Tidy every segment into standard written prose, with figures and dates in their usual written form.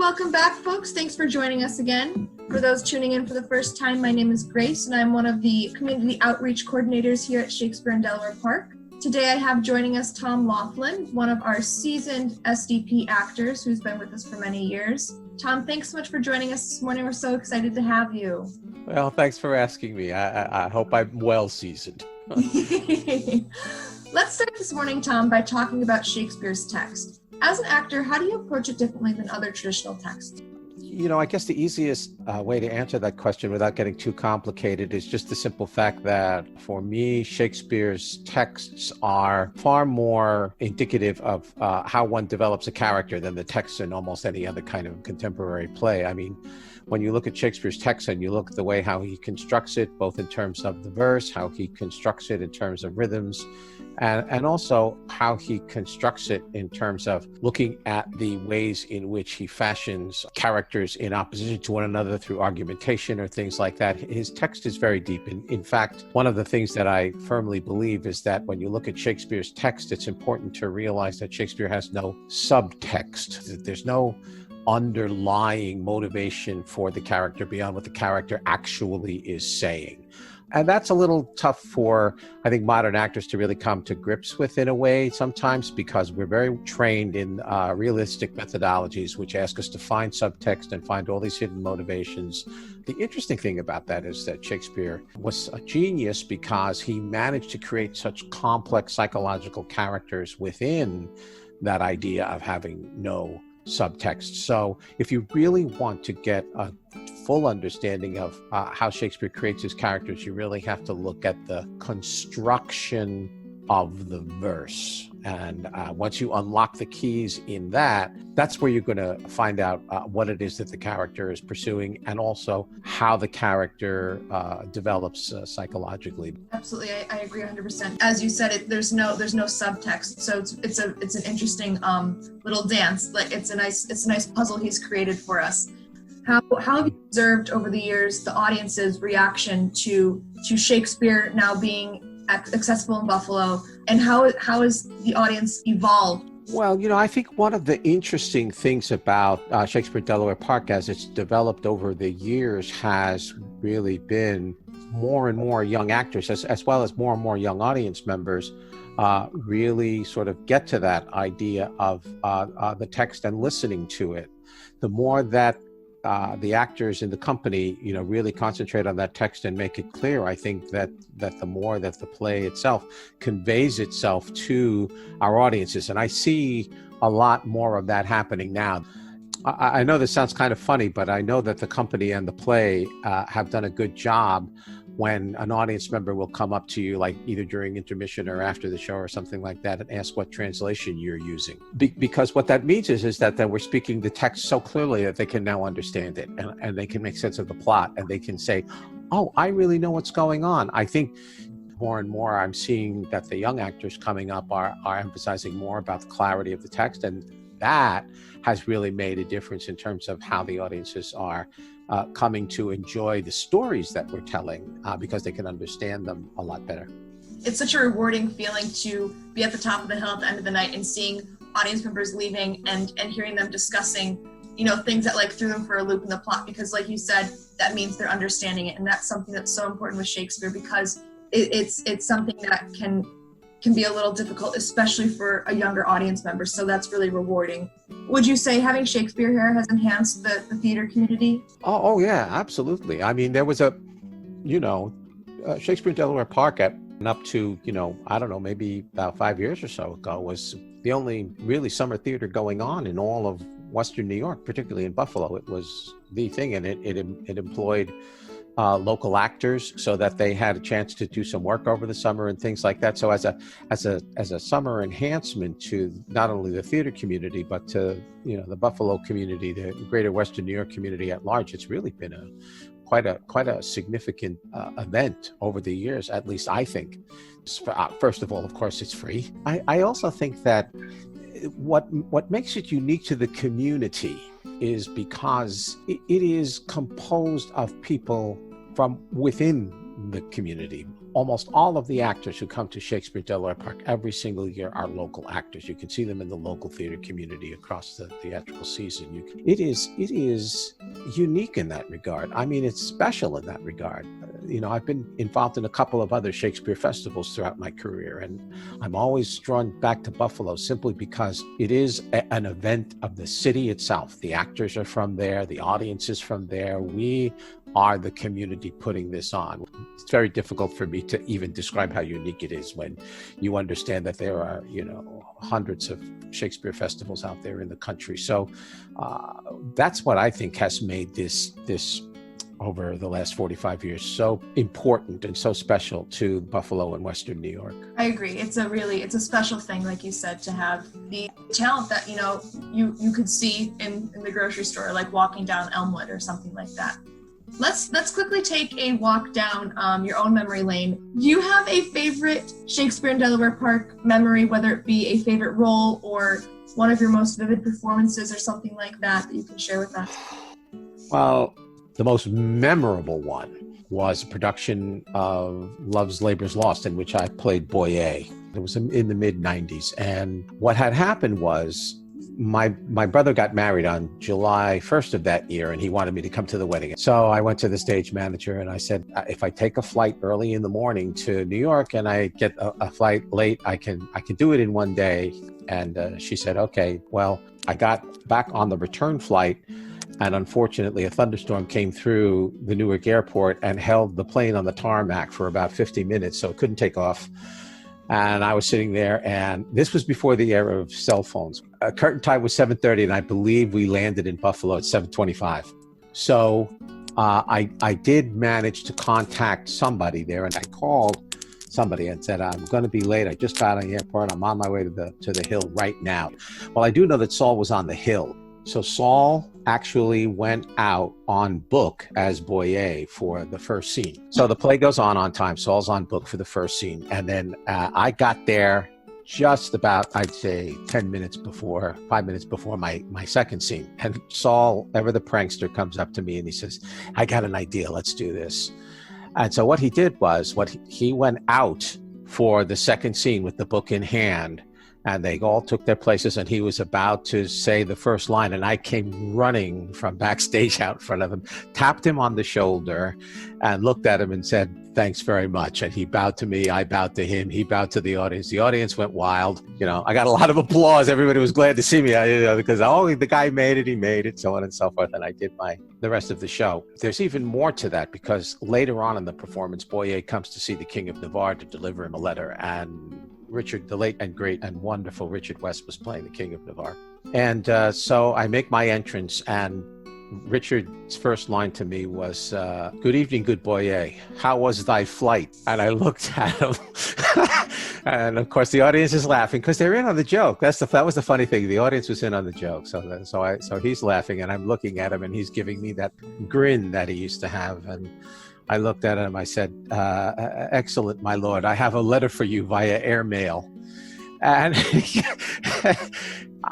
Welcome back, folks. Thanks for joining us again. For those tuning in for the first time, my name is Grace, and I'm one of the community outreach coordinators here at Shakespeare Delaware Park. Today I have joining us Tom Loughlin, one of our seasoned SDP actors who's been with us for many years. Tom, thanks so much for joining us this morning. We're so excited to have you. Well, thanks for asking me. I hope I'm well seasoned. Let's start this morning, Tom, by talking about Shakespeare's text. As an actor, how do you approach it differently than other traditional texts? I guess the easiest way to answer that question without getting too complicated is just the simple fact that for me, Shakespeare's texts are far more indicative of how one develops a character than the texts in almost any other kind of contemporary play. I mean, when you look at Shakespeare's text and you look at the way how he constructs it, both in terms of the verse, how he constructs it in terms of rhythms, and also how he constructs it in terms of looking at the ways in which he fashions characters in opposition to one another through argumentation or things like that. His text is very deep. In fact, one of the things that I firmly believe is that when you look at Shakespeare's text, it's important to realize that Shakespeare has no subtext. There's no underlying motivation for the character beyond what the character actually is saying. And that's a little tough for, I think, modern actors to really come to grips with in a way sometimes, because we're very trained in realistic methodologies, which ask us to find subtext and find all these hidden motivations. The interesting thing about that is that Shakespeare was a genius because he managed to create such complex psychological characters within that idea of having no subtext. So if you really want to get a full understanding of how Shakespeare creates his characters, you really have to look at the construction of the verse. And once you unlock the keys in that, that's where you're going to find out what it is that the character is pursuing, and also how the character develops psychologically. Absolutely, I agree 100%. As you said, there's no subtext, so it's an interesting little dance. Like it's a nice puzzle he's created for us. How have you observed over the years the audience's reaction to Shakespeare now being accessible in Buffalo, and how has the audience evolved? Well, I think one of the interesting things about Shakespeare Delaware Park as it's developed over the years has really been more and more young actors, as well as more and more young audience members, really sort of get to that idea of the text and listening to it. The more that the actors in the company, really concentrate on that text and make it clear, I think that the more that the play itself conveys itself to our audiences. And I see a lot more of that happening now. I know this sounds kind of funny, but I know that the company and the play have done a good job when an audience member will come up to you, like either during intermission or after the show or something like that, and ask what translation you're using. Because what that means is that we're speaking the text so clearly that they can now understand it, and they can make sense of the plot, and they can say, oh, I really know what's going on. I think more and more I'm seeing that the young actors coming up are emphasizing more about the clarity of the text, and that has really made a difference in terms of how the audiences are coming to enjoy the stories that we're telling, because they can understand them a lot better. It's such a rewarding feeling to be at the top of the hill at the end of the night and seeing audience members leaving and hearing them discussing, things that like threw them for a loop in the plot, because like you said, that means they're understanding it. And that's something that's so important with Shakespeare, because it's something that can be a little difficult, especially for a younger audience member. So that's really rewarding. Would you say having Shakespeare here has enhanced the theater community? Oh yeah, absolutely. I mean, there was Shakespeare Delaware Park up to, I don't know, maybe about 5 years or so ago, was the only really summer theater going on in all of Western New York, particularly in Buffalo. It was the thing, and it employed local actors so that they had a chance to do some work over the summer and things like that. So as a summer enhancement to not only the theater community, but to the Buffalo community, the greater Western New York community at large, it's really been quite a significant event over the years, at least I think. First of all, of course, it's free. I also think that what makes it unique to the community is because it is composed of people from within the community. Almost all of the actors who come to Shakespeare Delaware Park every single year are local actors. You can see them in the local theater community across the theatrical season. It is unique in that regard. I mean, it's special in that regard. I've been involved in a couple of other Shakespeare festivals throughout my career, and I'm always drawn back to Buffalo simply because it is an event of the city itself. The actors are from there, the audience is from there. We are the community putting this on. It's very difficult for me to even describe how unique it is when you understand that there are, hundreds of Shakespeare festivals out there in the country. So that's what I think has made this over the last 45 years so important and so special to Buffalo and Western New York. I agree. It's a special thing, like you said, to have the talent that, you could see in the grocery store, like walking down Elmwood or something like that. Let's quickly take a walk down your own memory lane. Do you have a favorite Shakespeare in Delaware Park memory, whether it be a favorite role or one of your most vivid performances or something like that you can share with us? Well, the most memorable one was a production of Love's Labour's Lost, in which I played Boyer. It was in the mid-90s. And what had happened was my brother got married on July 1st of that year, and he wanted me to come to the wedding. So I went to the stage manager and I said, if I take a flight early in the morning to New York and I get a flight late, I can do it in one day. And she said, okay. Well, I got back on the return flight, and unfortunately, a thunderstorm came through the Newark airport and held the plane on the tarmac for about 50 minutes, so it couldn't take off. And I was sitting there, and this was before the era of cell phones. Curtain time was 7:30, and I believe we landed in Buffalo at 7:25. So I did manage to contact somebody there, and I called somebody and said, I'm going to be late. I just got out of the airport. I'm on my way to the Hill right now. Well, I do know that Saul was on the Hill. So Saul actually went out on book as Boyer for the first scene. So the play goes on time. Saul's on book for the first scene. And then I got there just about, I'd say, 5 minutes before my second scene. And Saul, ever the prankster, comes up to me and he says, I got an idea. Let's do this. And so what he did was, he went out for the second scene with the book in hand. And they all took their places, and he was about to say the first line, and I came running from backstage out in front of him, tapped him on the shoulder, and looked at him and said, thanks very much. And he bowed to me, I bowed to him, he bowed to the audience. The audience went wild. I got a lot of applause. Everybody was glad to see me, because, the guy made it, he made it, so on and so forth. And I did the rest of the show. There's even more to that, because later on in the performance, Boyer comes to see the King of Navarre to deliver him a letter, and Richard, the late and great and wonderful Richard West, was playing the King of Navarre. And so I make my entrance, and Richard's first line to me was, good evening, good Boyer. How was thy flight? And I looked at him. And of course, the audience is laughing because they're in on the joke. That was the funny thing. The audience was in on the joke. So he's laughing, and I'm looking at him, and he's giving me that grin that he used to have. And I looked at him, I said, excellent, my lord. I have a letter for you via airmail. And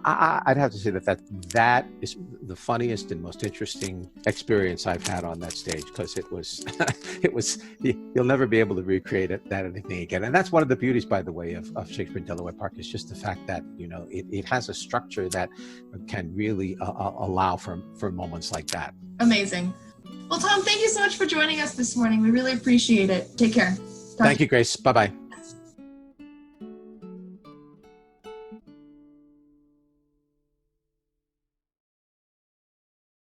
I'd have to say that is the funniest and most interesting experience I've had on that stage, because it was, you'll never be able to recreate that anything again. And that's one of the beauties, by the way, of Shakespeare Delaware Park, is just the fact that, it has a structure that can really allow for moments like that. Amazing. Well, Tom, thank you so much for joining us this morning. We really appreciate it. Take care. Thank you, Grace. Bye-bye.